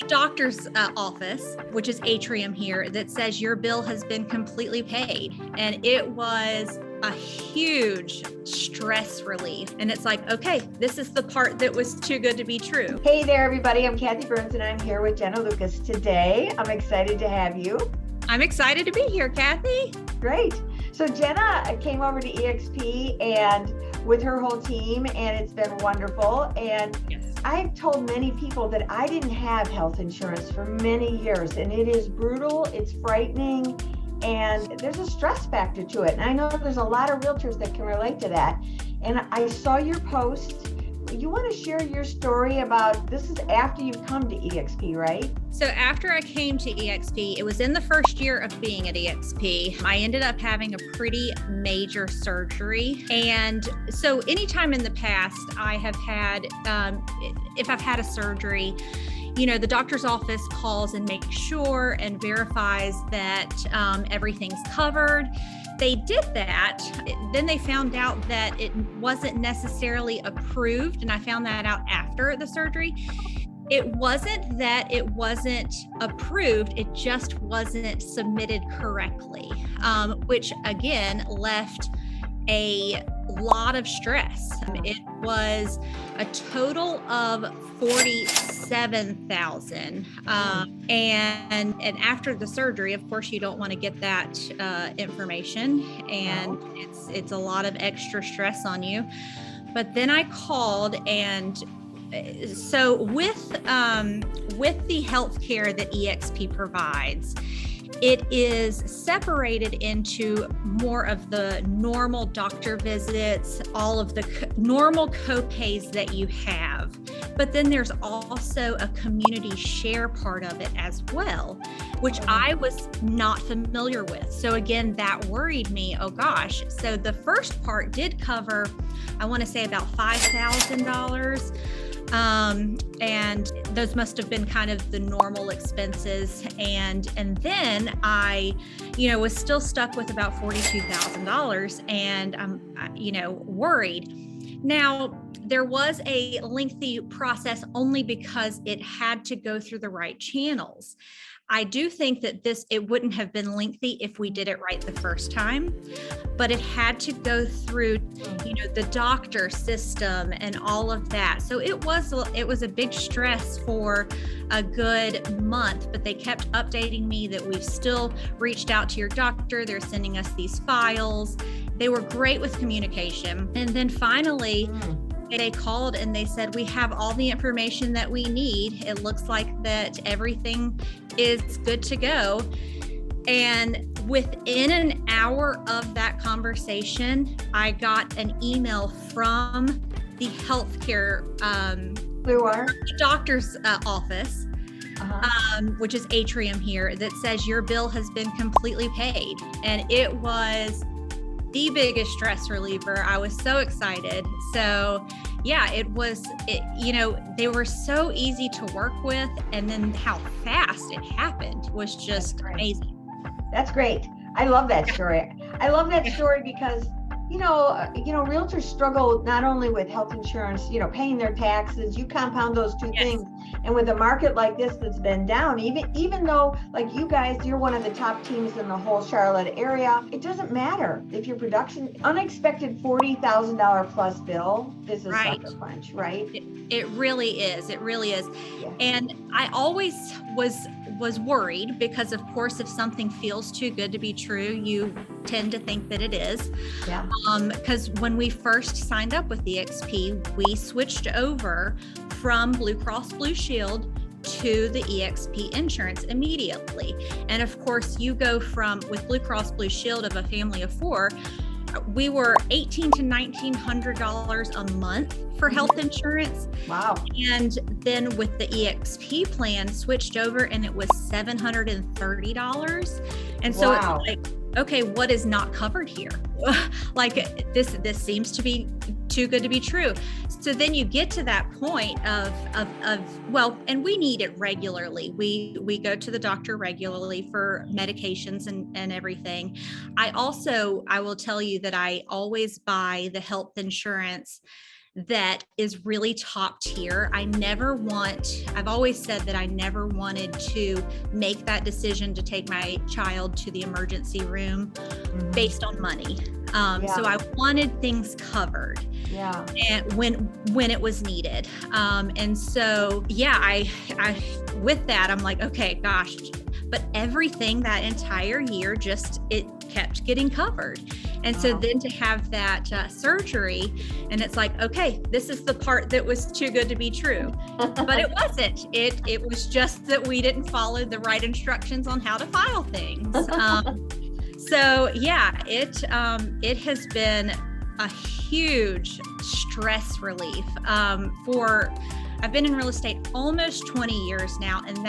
doctor's office, which is Atrium here, that says your bill has been completely paid. And it was a huge stress relief. And it's like, okay, this is the part that was too good to be true. Hey there, everybody. I'm Kathy Burns, and I'm here with Jenna Lucas today. I'm excited to have you. I'm excited to be here, Kathy. Great. So Jenna came over to EXP and with her whole team, and it's been wonderful. And Yes. I've told many people that I didn't have health insurance for many years, and it is brutal, it's frightening, and there's a stress factor to it. And I know there's a lot of realtors that can relate to that. And I saw your post. You want to share your story about, this is after you've come to EXP, right? So after I came to EXP, it was in the first year of being at EXP. I ended up having a pretty major surgery. And so anytime in the past I have had, if I've had a surgery, you know, the doctor's office calls and makes sure and verifies that everything's covered. They did that. Then they found out that it wasn't necessarily approved. And I found that out after the surgery. It wasn't that it wasn't approved, it just wasn't submitted correctly, which again left a lot of stress. It was a total of $47,000. And after the surgery, of course, you don't want to get that information, and it's a lot of extra stress on you. But then I called, and so with the healthcare that EXP provides, it is separated into more of the normal doctor visits, all of the normal copays that you have. But then there's also a community share part of it as well, which I was not familiar with. So again, that worried me. Oh gosh. So the first part did cover, I want to say about $5,000. And those must have been kind of the normal expenses. And then I, was still stuck with about $42,000, and I'm, worried. Now, there was a lengthy process only because it had to go through the right channels. I do think that it wouldn't have been lengthy if we did it right the first time, but it had to go through, the doctor system and all of that. So it was a big stress for a good month, but they kept updating me that we've still reached out to your doctor. They're sending us these files. They were great with communication. And then finally, they called and they said, we have all the information that we need. It looks like that everything is good to go. And within an hour of that conversation, I got an email from the healthcare doctor's office, which is Atrium here, that says your bill has been completely paid. And it was the biggest stress reliever. I was so excited. So yeah, they were so easy to work with. And then how fast it happened was just amazing. That's great. I love that story. I love that story because, realtors struggle not only with health insurance, paying their taxes. You compound those two things. And with a market like this that's been down, even though like you guys, you're one of the top teams in the whole Charlotte area, it doesn't matter if your production, unexpected $40,000 plus bill, this is sucker punch, right? It really is. It really is. Yeah. And I always was worried because, of course, if something feels too good to be true, you tend to think that it is. Yeah. Because when we first signed up with EXP, we switched over from Blue Cross Blue Shield to the EXP insurance immediately. And of course, you go with Blue Cross Blue Shield of a family of 4, we were $1,800 to $1,900 a month for health insurance. Wow. And then with the EXP plan, switched over and it was $730. And so it's like, okay, what is not covered here? Like this seems to be too good to be true. So then you get to that point of and we need it regularly. We go to the doctor regularly for medications and everything. I will tell you that I always buy the health insurance that is really top tier. I've always said that I never wanted to make that decision to take my child to the emergency room based on money. So I wanted things covered. Yeah. And when it was needed. And so, yeah, I with that, I'm like, okay, gosh, but everything that entire year, it kept getting covered. And so then to have that surgery, and it's like, okay, this is the part that was too good to be true, but it wasn't. It was just that we didn't follow the right instructions on how to file things. So yeah, it has been a huge stress relief. I've been in real estate almost 20 years now, and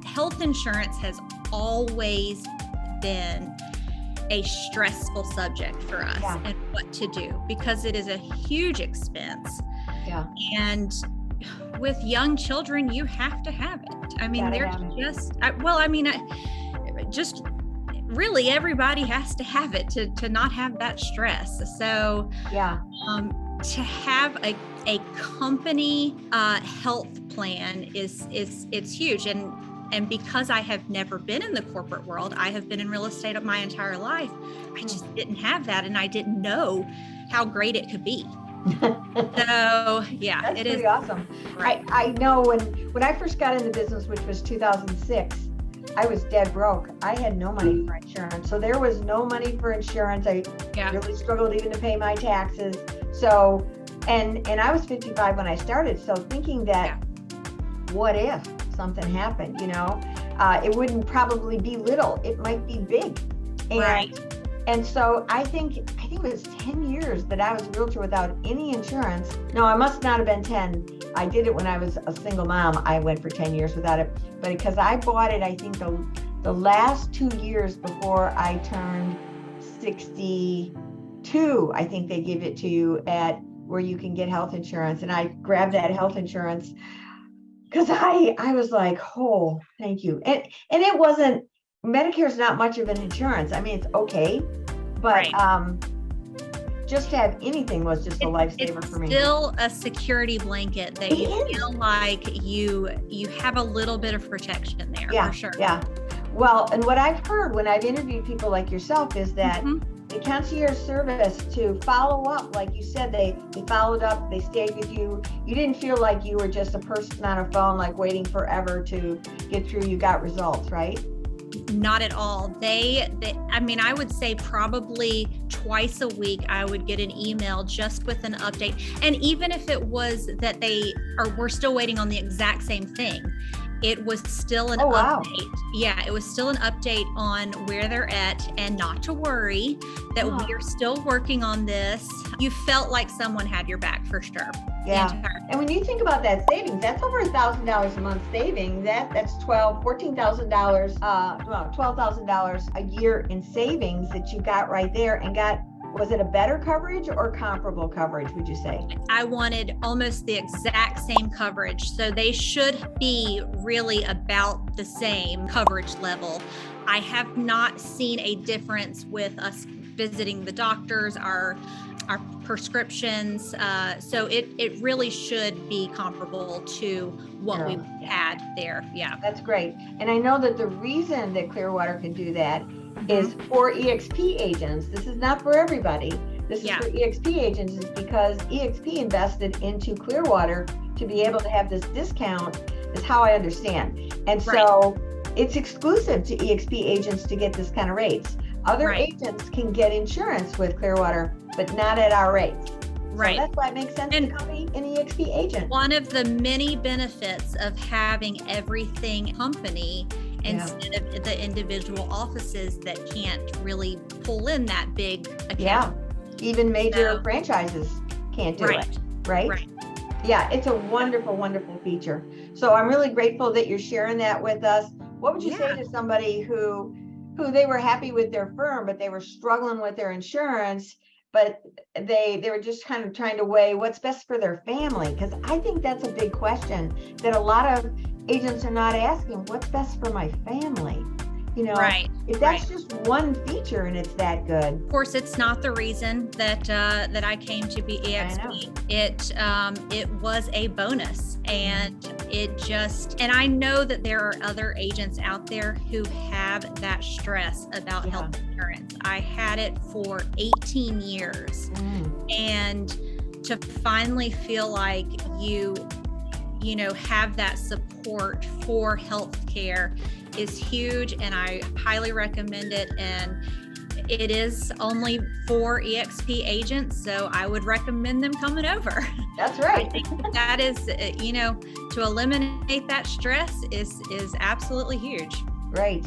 health insurance has always been a stressful subject for us and what to do, because it is a huge expense. Yeah. And with young children, you have to have it. I mean, just really everybody has to have it to not have that stress. So to have a company health plan it's huge. And because I have never been in the corporate world, I have been in real estate of my entire life. I just didn't have that, and I didn't know how great it could be. So yeah, that's pretty awesome. I know when I first got into business, which was 2006, I was dead broke. I had no money for insurance. So there was no money for insurance. I really struggled even to pay my taxes. So, and I was 55 when I started. So thinking that, what if something happened, it wouldn't probably be little, it might be big. And so I think it was 10 years that I was a realtor without any insurance. No, I must not have been 10. I did it when I was a single mom. I went for 10 years without it. But because I bought it, I think the last 2 years before I turned 62, I think they give it to you at where you can get health insurance. And I grabbed that health insurance because I was like, oh, thank you. And it wasn't, Medicare's not much of an insurance. I mean, it's okay, but just to have anything was just a lifesaver for me. It's still a security blanket that you feel like you have a little bit of protection there, for sure. Yeah. Well, and what I've heard when I've interviewed people like yourself is that the concierge service, to follow up, like you said, they followed up, they stayed with you. You didn't feel like you were just a person on a phone, like waiting forever to get through. You got results, right? Not at all. I would say probably twice a week, I would get an email just with an update. And even if it was that we're still waiting on the exact same thing, it was still an update. Yeah, it was still an update on where they're at, and not to worry, that we are still working on this. You felt like someone had your back for sure. Yeah. And when you think about that savings, that's over $1,000 a month saving. That's $12,000 a year in savings that you got right there, and was it a better coverage or comparable coverage, would you say? I wanted almost the exact same coverage. So they should be really about the same coverage level. I have not seen a difference with us visiting the doctors, our prescriptions. So it really should be comparable to what we had there. Yeah. That's great. And I know that the reason that Clearwater can do that is for EXP agents. This is not for everybody. This is for EXP agents, is because EXP invested into Clearwater to be able to have this discount, is how I understand. And so it's exclusive to EXP agents to get this kind of rates. Other agents can get insurance with Clearwater, but not at our rates. So that's why it makes sense to be an EXP agent. One of the many benefits of having everything company instead of the individual offices that can't really pull in that big account. Yeah, even major franchises can't do it, right? Yeah, it's a wonderful, wonderful feature. So I'm really grateful that you're sharing that with us. What would you say to somebody who they were happy with their firm, but they were struggling with their insurance, but they were just kind of trying to weigh what's best for their family? Because I think that's a big question that a lot of agents are not asking. What's best for my family? You know, Right. if that's just one feature and it's that good. Of course, it's not the reason that that I came to be EXP. It was a bonus, and and I know that there are other agents out there who have that stress about health insurance. I had it for 18 years, and to finally feel like you have that support for healthcare is huge, and I highly recommend it. And it is only for EXP agents, so I would recommend them coming over. That's right. I think that is, to eliminate that stress is absolutely huge. Right.